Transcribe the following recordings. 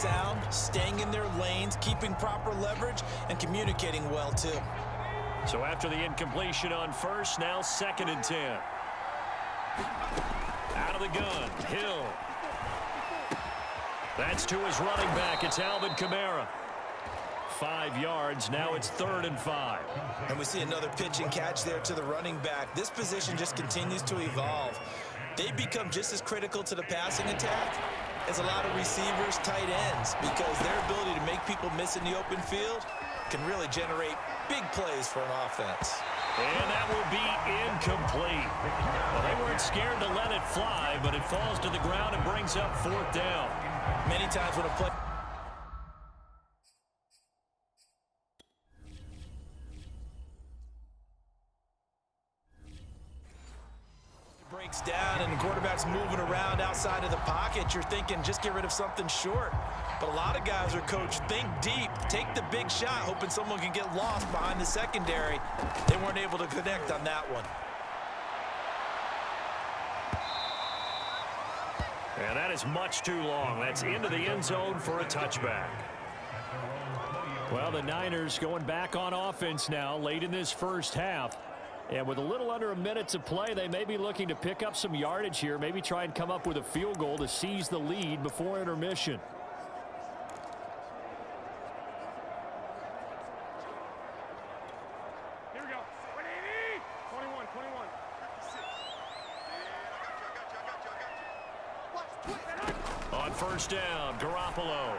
sound, staying in their lanes, keeping proper leverage, and communicating well, too. So after the incompletion on first, now 2nd and 10. Out of the gun, Hill. That's to his running back. It's Alvin Kamara. 5 yards. Now it's 3rd and 5. And we see another pitch and catch there to the running back. This position just continues to evolve. They become just as critical to the passing attack as a lot of receivers, tight ends, because their ability to make people miss in the open field can really generate big plays for an offense. And that will be incomplete. Well, they weren't scared to let it fly, but it falls to the ground and brings up 4th down. Many times when a play breaks down and the quarterback's moving around outside of the pocket, you're thinking just get rid of something short. But a lot of guys are coached, think deep, take the big shot, hoping someone can get lost behind the secondary. They weren't able to connect on that one. And that is much too long. That's into the end zone for a touchback. Well, the Niners going back on offense now late in this first half. And with a little under a minute to play, they may be looking to pick up some yardage here, maybe try and come up with a field goal to seize the lead before intermission. Here we go. 21, 21. On first down, Garoppolo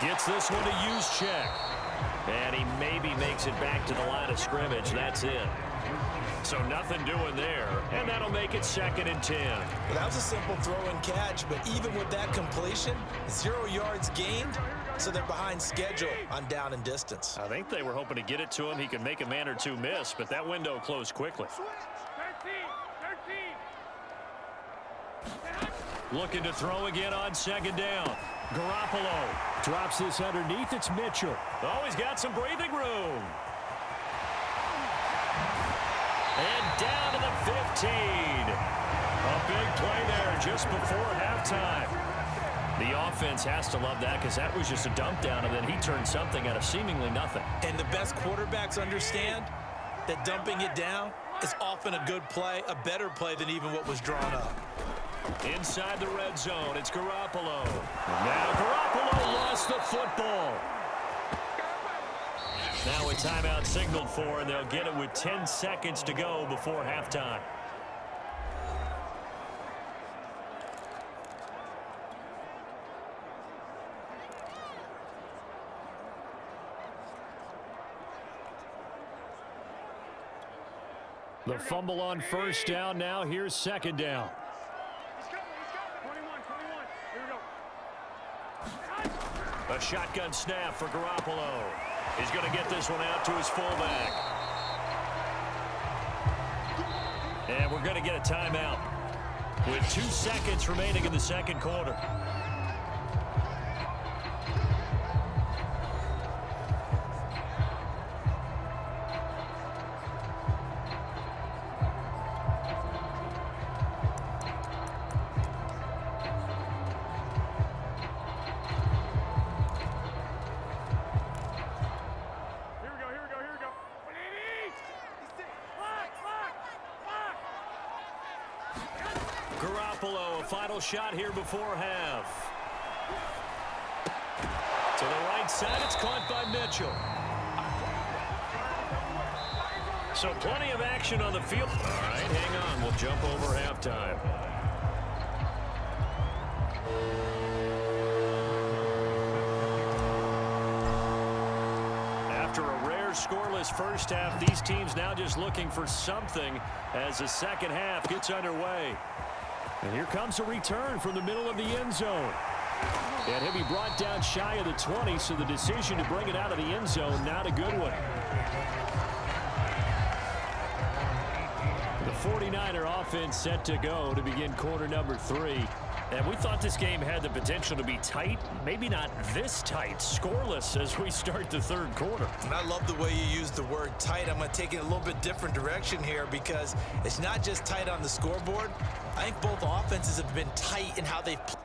gets this one to use check. And he maybe makes it back to the line of scrimmage. That's it. So nothing doing there. And that'll make it 2nd and 10. Well, that was a simple throw and catch, but even with that completion, 0 yards gained, so they're behind schedule on down and distance. I think they were hoping to get it to him. He could make a man or two miss, but that window closed quickly. 13. Looking to throw again on 2nd down. Garoppolo drops this underneath. It's Mitchell. Oh, he's got some breathing room. And down to the 15. A big play there just before halftime. The offense has to love that because that was just a dump down, and then he turned something out of seemingly nothing. And the best quarterbacks understand that dumping it down is often a good play, a better play than even what was drawn up. Inside the red zone, it's Garoppolo. Now Garoppolo lost the football. Now a timeout signaled for, and they'll get it with 10 seconds to go before halftime. The fumble on first down now. Here's 2nd down. A shotgun snap for Garoppolo. He's going to get this one out to his fullback. And we're going to get a timeout with 2 seconds remaining in the second quarter. Garoppolo, a final shot here before half. To the right side, it's caught by Mitchell. So plenty of action on the field. All right, hang on. We'll jump over halftime. After a rare scoreless first half, these teams now just looking for something as the second half gets underway. And here comes a return from the middle of the end zone. And he'll be brought down shy of the 20, so the decision to bring it out of the end zone, not a good one. The 49er offense set to go to begin quarter number 3. And we thought this game had the potential to be tight, maybe not this tight, scoreless as we start the third quarter. And I love the way you use the word tight. I'm going to take it a little bit different direction here because it's not just tight on the scoreboard. I think both offenses have been tight in how they've played.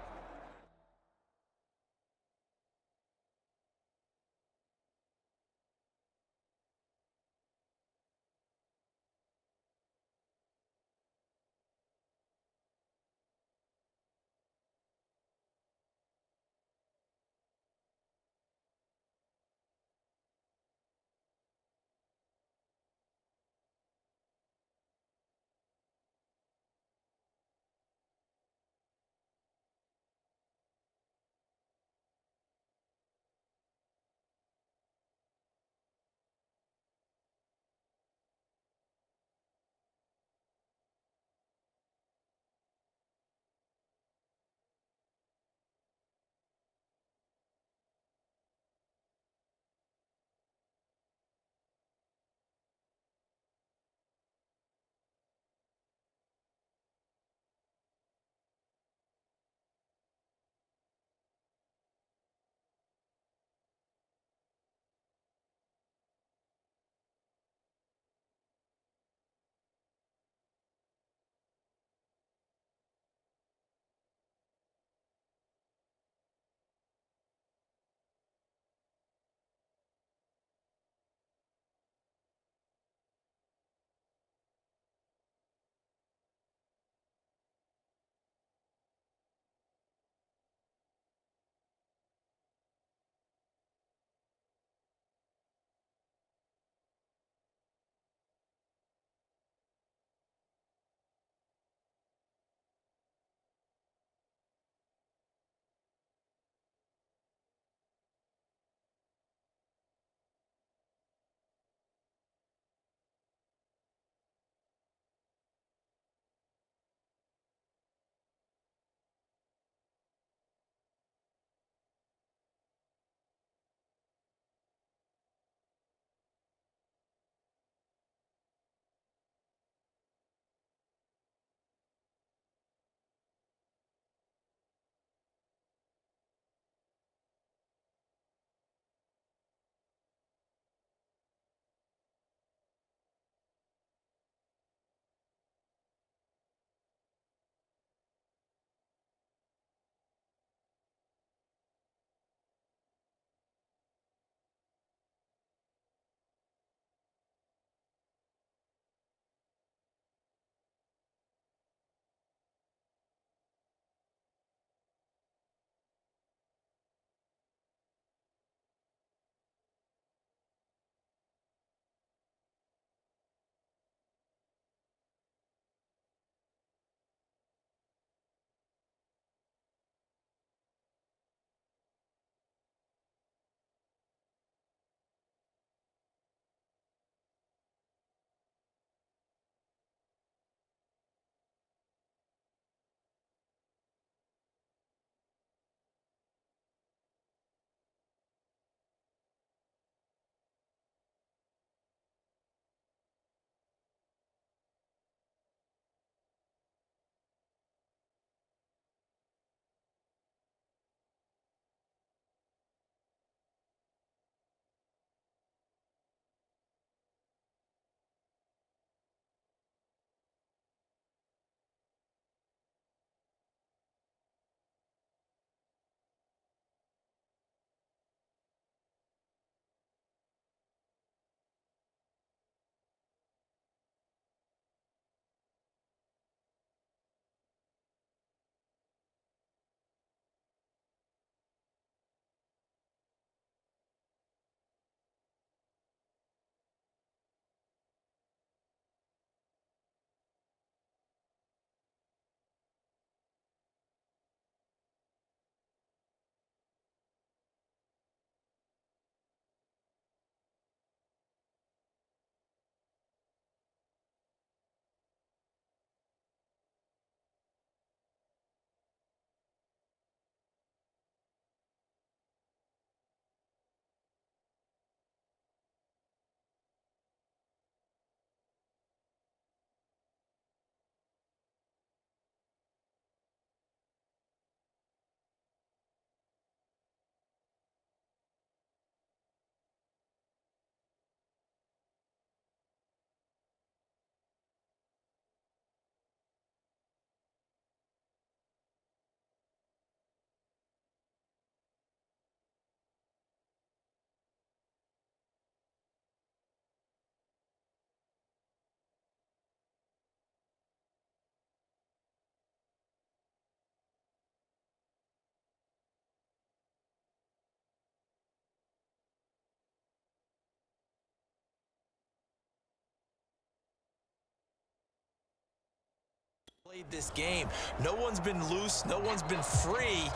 Played this game. No one's been loose. No one's been free.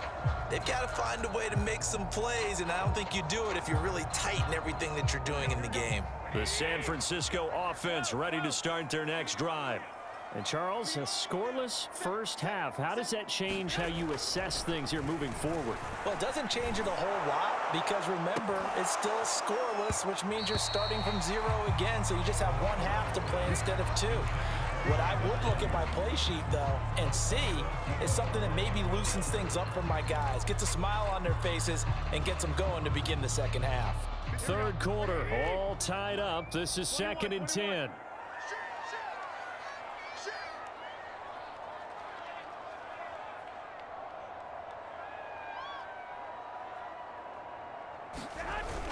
They've got to find a way to make some plays, and I don't think you do it if you're really tight in everything that you're doing in the game. The San Francisco offense ready to start their next drive. And Charles, a scoreless first half. How does that change how you assess things here moving forward? Well, it doesn't change it a whole lot because, remember, it's still scoreless, which means you're starting from 0 again, so you just have one half to play instead of 2. What I would look at my play sheet, though, and see is something that maybe loosens things up for my guys, gets a smile on their faces, and gets them going to begin the second half. Third quarter, all tied up. This is 2nd and 10.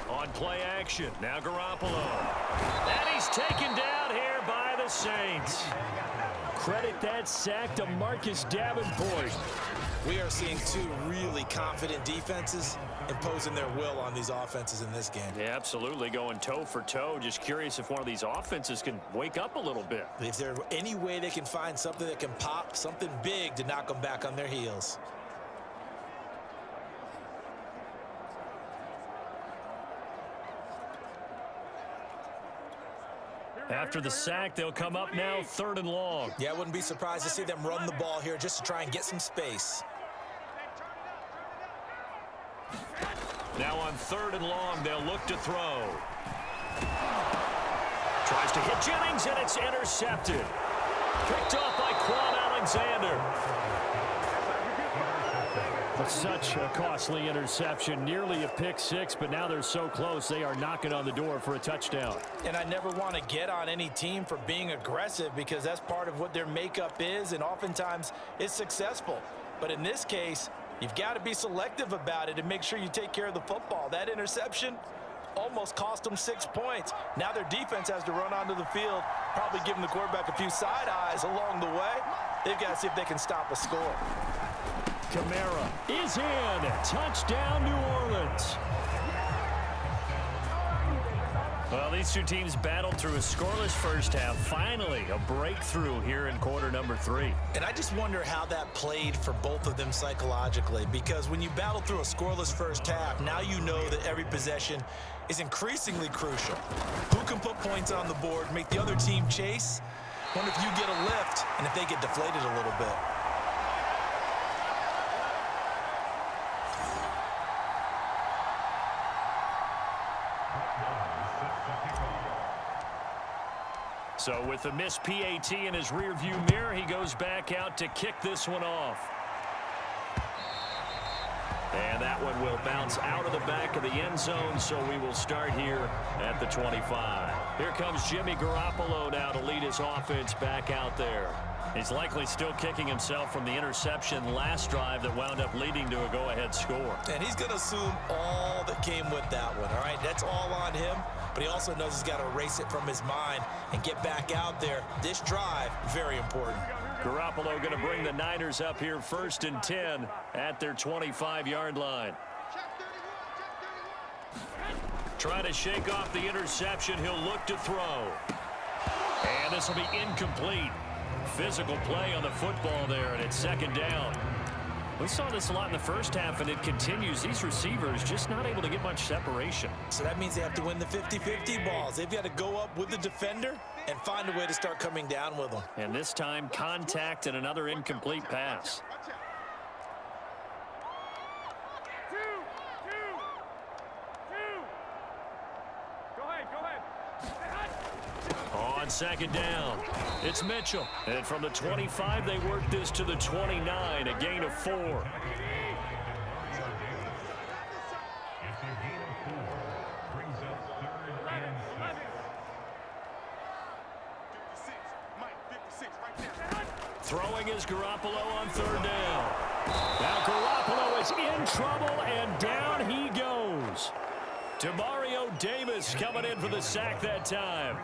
On play action, now Garoppolo. And he's taken down here by the Saints. Credit that sack to Marcus Davenport. We are seeing two really confident defenses imposing their will on these offenses in this game. Yeah, absolutely, going toe for toe. Just curious if one of these offenses can wake up a little bit. If there's any way they can find something that can pop, something big to knock them back on their heels. After the sack, they'll come up now 3rd and long. Yeah, I wouldn't be surprised to see them run the ball here just to try and get some space. Now on 3rd and long, they'll look to throw. Tries to hit Jennings, and it's intercepted. Picked off by Quan Alexander. But such a costly interception, nearly a pick six, but now they're so close they are knocking on the door for a touchdown. And I never want to get on any team for being aggressive because that's part of what their makeup is, and oftentimes it's successful. But in this case, you've got to be selective about it and make sure you take care of the football. That interception almost cost them 6 points. Now their defense has to run onto the field, probably giving the quarterback a few side eyes along the way. They've got to see if they can stop a score. Kamara is in. Touchdown, New Orleans. Well, these two teams battled through a scoreless first half. Finally, a breakthrough here in quarter number 3. And I just wonder how that played for both of them psychologically, because when you battle through a scoreless first half, now you know that every possession is increasingly crucial. Who can put points on the board, make the other team chase? Wonder if you get a lift and if they get deflated a little bit. So with the missed PAT in his rearview mirror, he goes back out to kick this one off. And that one will bounce out of the back of the end zone, so we will start here at the 25. Here comes Jimmy Garoppolo now to lead his offense back out there. He's likely still kicking himself from the interception last drive that wound up leading to a go-ahead score. And he's going to assume all that came with that one, all right? That's all on him, but he also knows he's got to erase it from his mind and get back out there. This drive, very important. Garoppolo going to bring the Niners up here 1st and 10 at their 25-yard line. Trying to shake off the interception. He'll look to throw. And this will be incomplete. Physical play on the football there, and it's 2nd down. We saw this a lot in the first half, and it continues. These receivers just not able to get much separation. So that means they have to win the 50-50 balls. They've got to go up with the defender and find a way to start coming down with them. And this time, contact and another incomplete pass. On 2nd down, it's Mitchell. And from the 25, they work this to the 29, a gain of 4. Throwing is Garoppolo on 3rd down. Now Garoppolo is in trouble, and down he goes. Demario Davis coming in for the sack that time.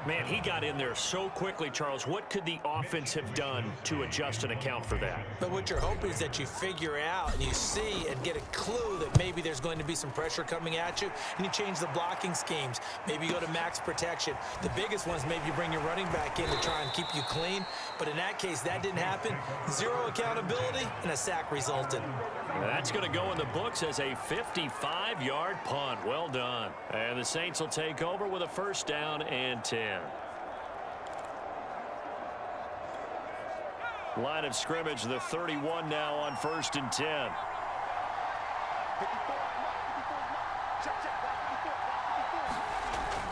Man, he got in there so quickly, Charles. What could the offense have done to adjust and account for that? But what you're hoping is that you figure out and you see and get a clue that maybe maybe there's going to be some pressure coming at you, and you change the blocking schemes. Maybe you go to max protection. The biggest one is maybe you bring your running back in to try and keep you clean. But in that case, that didn't happen. Zero accountability, and a sack resulted. That's going to go in the books as a 55-yard punt. Well done. And the Saints will take over with a first down and 10. Line of scrimmage, the 31 now on 1st and 10.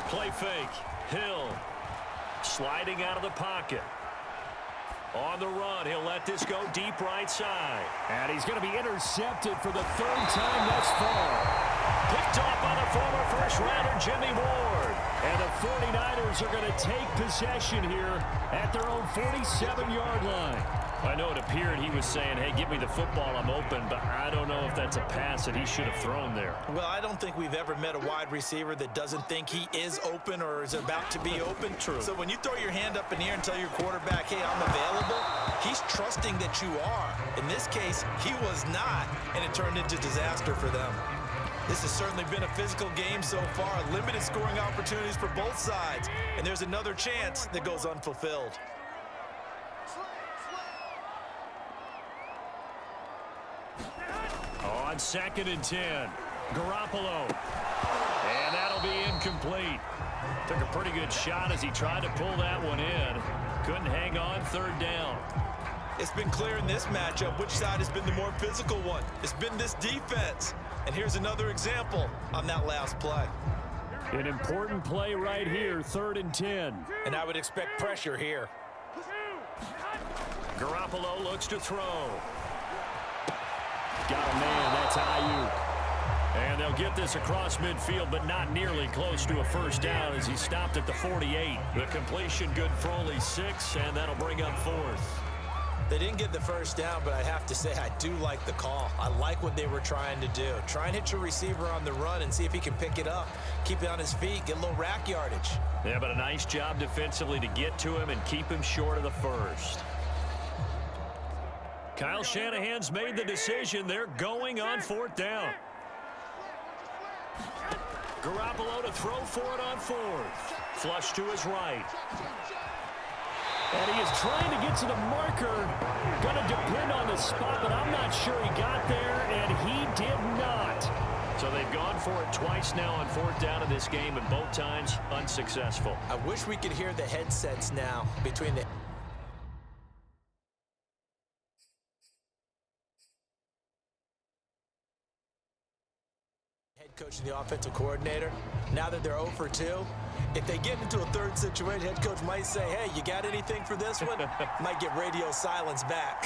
Play fake. Hill sliding out of the pocket. On the run, he'll let this go deep right side. And he's going to be intercepted for the 3rd time thus far. Picked off by the former first-rounder Jimmy Ward. And the 49ers are going to take possession here at their own 47-yard line. I know it appeared he was saying, hey, give me the football, I'm open, but I don't know if that's a pass that he should have thrown there. Well, I don't think we've ever met a wide receiver that doesn't think he is open or is about to be open. True. So when you throw your hand up in the air and tell your quarterback, hey, I'm available, he's trusting that you are. In this case, he was not, and it turned into disaster for them. This has certainly been a physical game so far. Limited scoring opportunities for both sides, and there's another chance that goes unfulfilled. On 2nd and 10, Garoppolo. And that'll be incomplete. Took a pretty good shot as he tried to pull that one in. Couldn't hang on, 3rd down. It's been clear in this matchup which side has been the more physical one. It's been this defense. And here's another example on that last play. An important play right here, 3rd and 10. And I would expect pressure here. Garoppolo looks to throw. Got a man, that's Ayuk. And they'll get this across midfield, but not nearly close to a first down as he stopped at the 48. The completion good for only 6, and that'll bring up 4th. They didn't get the first down, but I have to say I do like the call. I like what they were trying to do. Try and hit your receiver on the run and see if he can pick it up. Keep it on his feet, get a little rack yardage. Yeah, but a nice job defensively to get to him and keep him short of the first. Kyle Shanahan's made the decision. They're going on 4th down. Garoppolo to throw for it on 4th. Flush to his right. And he is trying to get to the marker. Going to depend on the spot, but I'm not sure he got there, and he did not. So they've gone for it twice now on 4th down in this game, and both times unsuccessful. I wish we could hear the headsets now between the head coach and the offensive coordinator. Now that they're 0 for 2, if they get into a 3rd situation, head coach might say, hey, you got anything for this one? Might get radio silence back.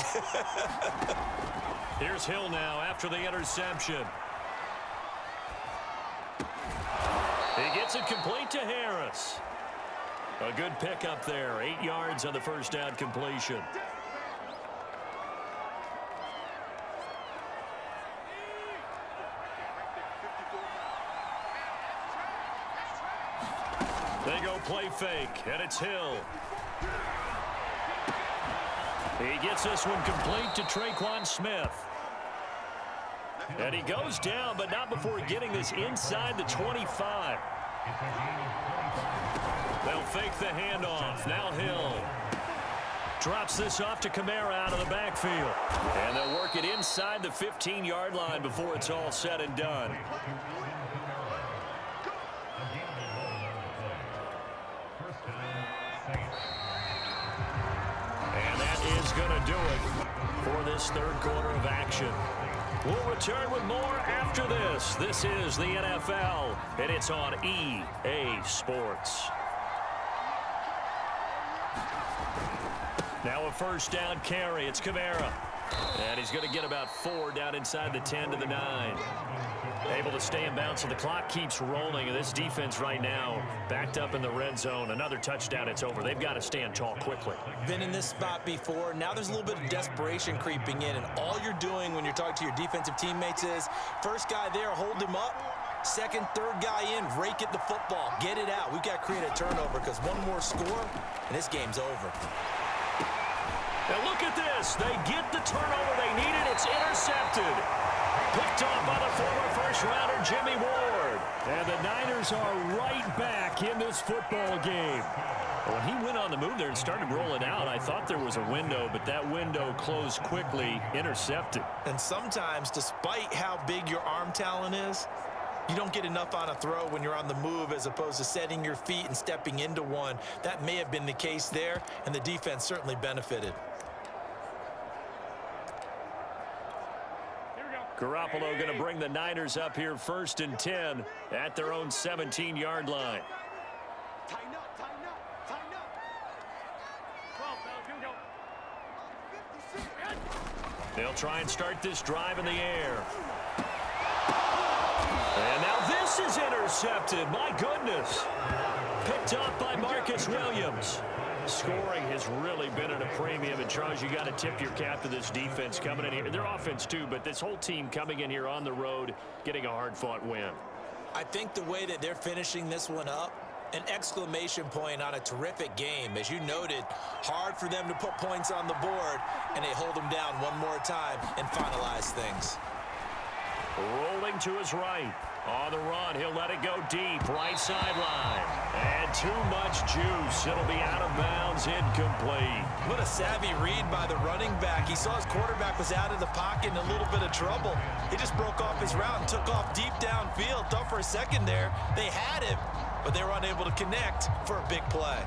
Here's Hill now after the interception. He gets it complete to Harris. A good pickup there. 8 yards on the first down completion. They go play fake, and it's Hill. He gets this one complete to Traquan Smith. And he goes down, but not before getting this inside the 25. They'll fake the handoff. Now Hill drops this off to Kamara out of the backfield. And they'll work it inside the 15-yard line before it's all said and done. Is going to do it for this 3rd quarter of action. We'll return with more after this. This is the NFL, and it's on EA Sports. Now a first down carry. It's Kamara. And he's going to get about 4 down inside the 10 to the 9. Able to stay in bounds, so the clock keeps rolling. And this defense right now backed up in the red zone. Another touchdown, it's over. They've got to stand tall quickly. Been in this spot before. Now there's a little bit of desperation creeping in. And all you're doing when you're talking to your defensive teammates is, first guy there, hold him up. Second, third guy in, rake at the football. Get it out. We've got to create a turnover because one more score, and this game's over. Now look at this. They get the turnover they needed. It's intercepted. Picked off by the former first Jimmy Ward. And the Niners are right back in this football game. When he went on the move there and started rolling out, I thought there was a window, but that window closed quickly, intercepted. And sometimes, despite how big your arm talent is, you don't get enough on a throw when you're on the move as opposed to setting your feet and stepping into one. That may have been the case there, and the defense certainly benefited. Garoppolo going to bring the Niners up here 1st and 10 at their own 17-yard line. Tighten up, tighten up, tighten up. 12, here we go. They'll try and start this drive in the air. And now this is intercepted. My goodness. Picked up by Marcus Williams. Scoring has really been at a premium. And, Charles, you got to tip your cap to this defense coming in here. Their offense, too, but this whole team coming in here on the road, getting a hard-fought win. I think the way that they're finishing this one up, an exclamation point on a terrific game. As you noted, hard for them to put points on the board, and they hold them down one more time and finalize things. Rolling to his right. On the run, he'll let it go deep. Right sideline. And too much juice. It'll be out of bounds, incomplete. What a savvy read by the running back. He saw his quarterback was out of the pocket in a little bit of trouble. He just broke off his route and took off deep downfield. Thought for a second there they had him, but they were unable to connect for a big play.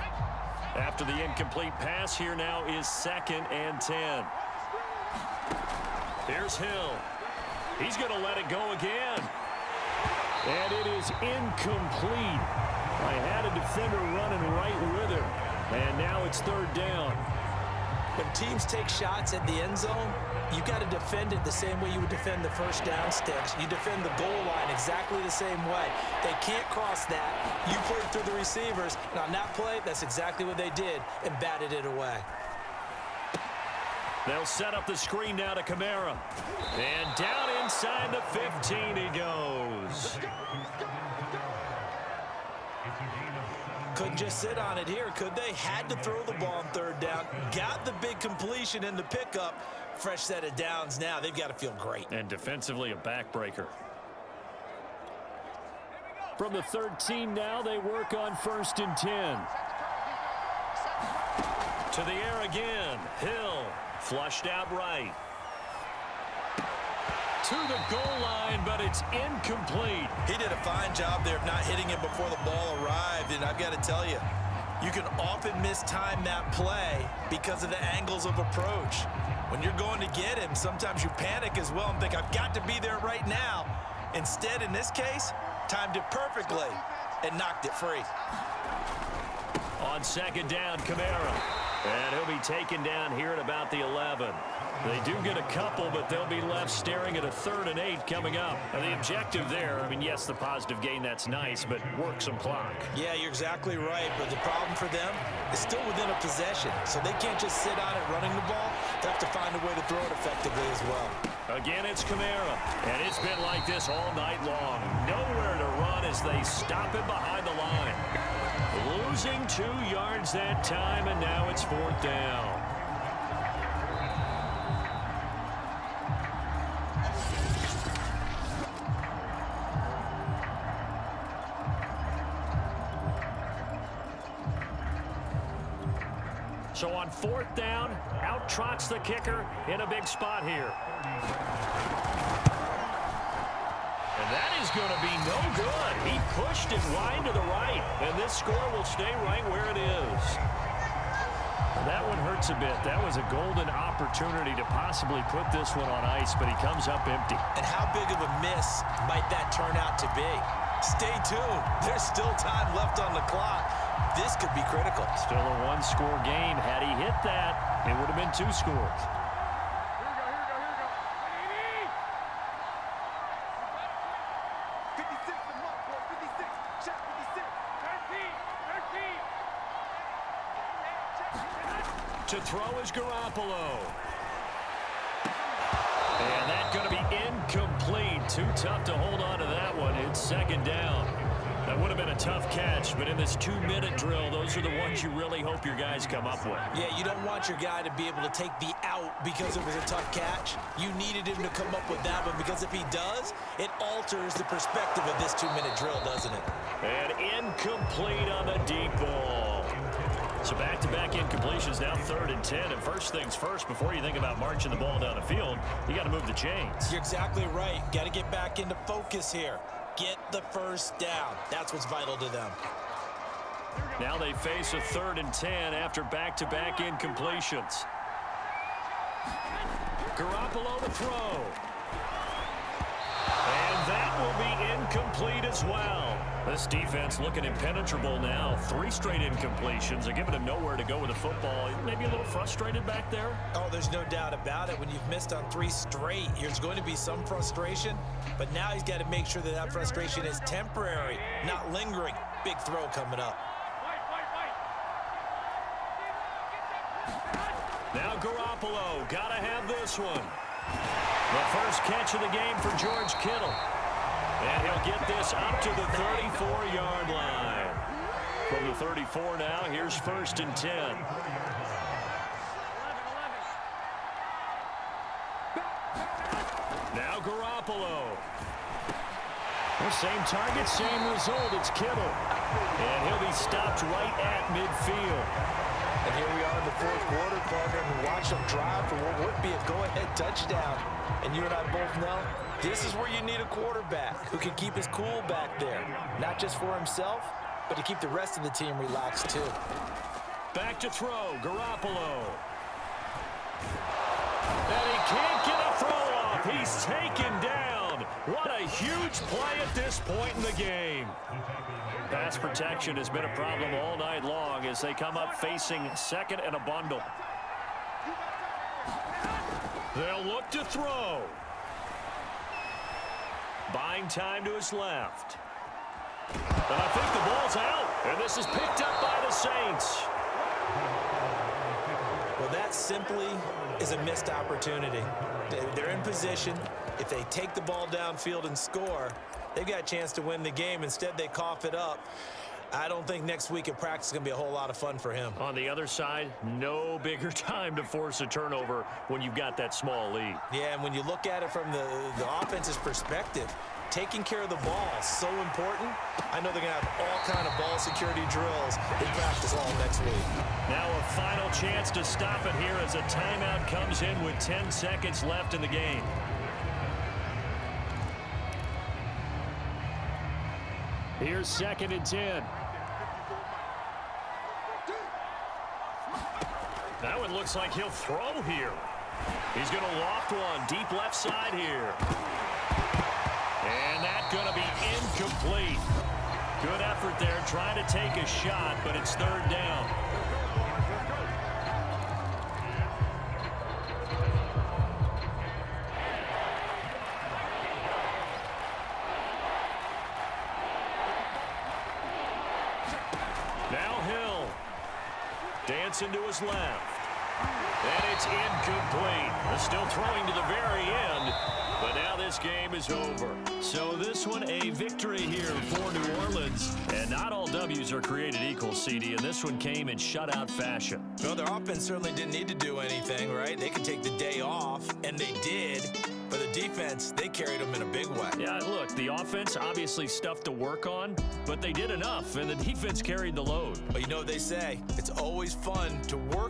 After the incomplete pass, here now is 2nd and 10. Here's Hill. He's going to let it go again. And it is incomplete. I had a defender running right with him. And now it's 3rd down. When teams take shots at the end zone, you got to defend it the same way you would defend the first down sticks. You defend the goal line exactly the same way. They can't cross that. You played through the receivers, and on that play, that's exactly what they did and batted it away. They'll set up the screen now to Kamara. And down inside the 15 he goes. Couldn't just sit on it here, could they? Had to throw the ball on 3rd down. Got the big completion in the pickup. Fresh set of downs now. They've got to feel great. And defensively a backbreaker. From the 13 now, they work on 1st and 10. To the air again. Hill. Flushed out right. To the goal line, but it's incomplete. He did a fine job there of not hitting him before the ball arrived, and I've got to tell you, you can often mistime that play because of the angles of approach. When you're going to get him, sometimes you panic as well and think, I've got to be there right now. Instead, in this case, timed it perfectly and knocked it free. On 2nd down, Kamara. And he'll be taken down here at about the 11. They do get a couple, but they'll be left staring at a 3rd and 8 coming up. And the objective there, I mean, yes, the positive gain, that's nice, but work some clock. Yeah, you're exactly right, but the problem for them is still within a possession, so they can't just sit on it running the ball. They have to find a way to throw it effectively as well. Again, it's Kamara, and it's been like this all night long. Nowhere to run as they stop him behind the line. Losing 2 yards that time, and now it's 4th down. So on 4th down, out trots the kicker in a big spot here. And that is going to be no good. He pushed it wide to the right, and this score will stay right where it is. That one hurts a bit. That was a golden opportunity to possibly put this one on ice, but he comes up empty. And how big of a miss might that turn out to be? Stay tuned. There's still time left on the clock. This could be critical. Still a 1-score game. Had he hit that, it would have been 2 scores. To throw is Garoppolo. And that's going to be incomplete. Too tough to hold on to that one. It's 2nd down. It would have been a tough catch, but in this 2-minute drill, those are the ones you really hope your guys come up with. Yeah, you don't want your guy to be able to take the out because it was a tough catch. You needed him to come up with that one, because if he does, it alters the perspective of this 2-minute drill, doesn't it? And incomplete on the deep ball. So back-to-back incompletions, now 3rd and 10. And first things first, before you think about marching the ball down the field, you got to move the chains. You're exactly right. Got to get back into focus here. Get the first down. That's what's vital to them. Now they face a 3rd and 10 after back-to-back incompletions. Garoppolo to throw. And that will be incomplete as well. This defense looking impenetrable now. 3 straight incompletions. They're giving him nowhere to go with the football. Maybe a little frustrated back there. Oh, there's no doubt about it. When you've missed on 3 straight, there's going to be some frustration. But now he's got to make sure that that frustration is temporary, not lingering. Big throw coming up. Now Garoppolo, gotta have this one. The first catch of the game for George Kittle. And he'll get this up to the 34-yard line. From the 34 now, here's 1st and 10. Now Garoppolo. The same target, same result. It's Kittle. And he'll be stopped right at midfield. And here we are in the 4th quarter, partner, and watch them drive for what would be a go-ahead touchdown. And you and I both know this is where you need a quarterback who can keep his cool back there. Not just for himself, but to keep the rest of the team relaxed too. Back to throw, Garoppolo. And he can't get a throw off. He's taken down. What a huge play at this point in the game. Pass protection has been a problem all night long as they come up facing 2nd and a bundle. They'll look to throw. Buying time to his left. And I think the ball's out. And this is picked up by the Saints. Well, that simply is a missed opportunity. They're in position. If they take the ball downfield and score, they've got a chance to win the game. Instead, they cough it up. I don't think next week at practice is going to be a whole lot of fun for him. On the other side, no bigger time to force a turnover when you've got that small lead. Yeah, and when you look at it from the offense's perspective, taking care of the ball is so important. I know they're going to have all kind of ball security drills in practice all next week. Now a final chance to stop it here as a timeout comes in with 10 seconds left in the game. Here's 2nd and 10. That one looks like he'll throw here. He's going to loft one deep left side here. And that's going to be incomplete. Good effort there trying to take a shot, but it's 3rd down. Now Hill. Dancing to his left. And it's incomplete. They're still throwing to the very end, but now this game is over. So this one a victory here for New Orleans. And not all W's are created equal, CD, and this one came in shutout fashion. Well, their offense certainly didn't need to do anything, right? They could take the day off, and they did. But the defense, they carried them in a big way. Yeah, look, the offense obviously stuff to work on, but they did enough, and the defense carried the load. But you know what they say, it's always fun to work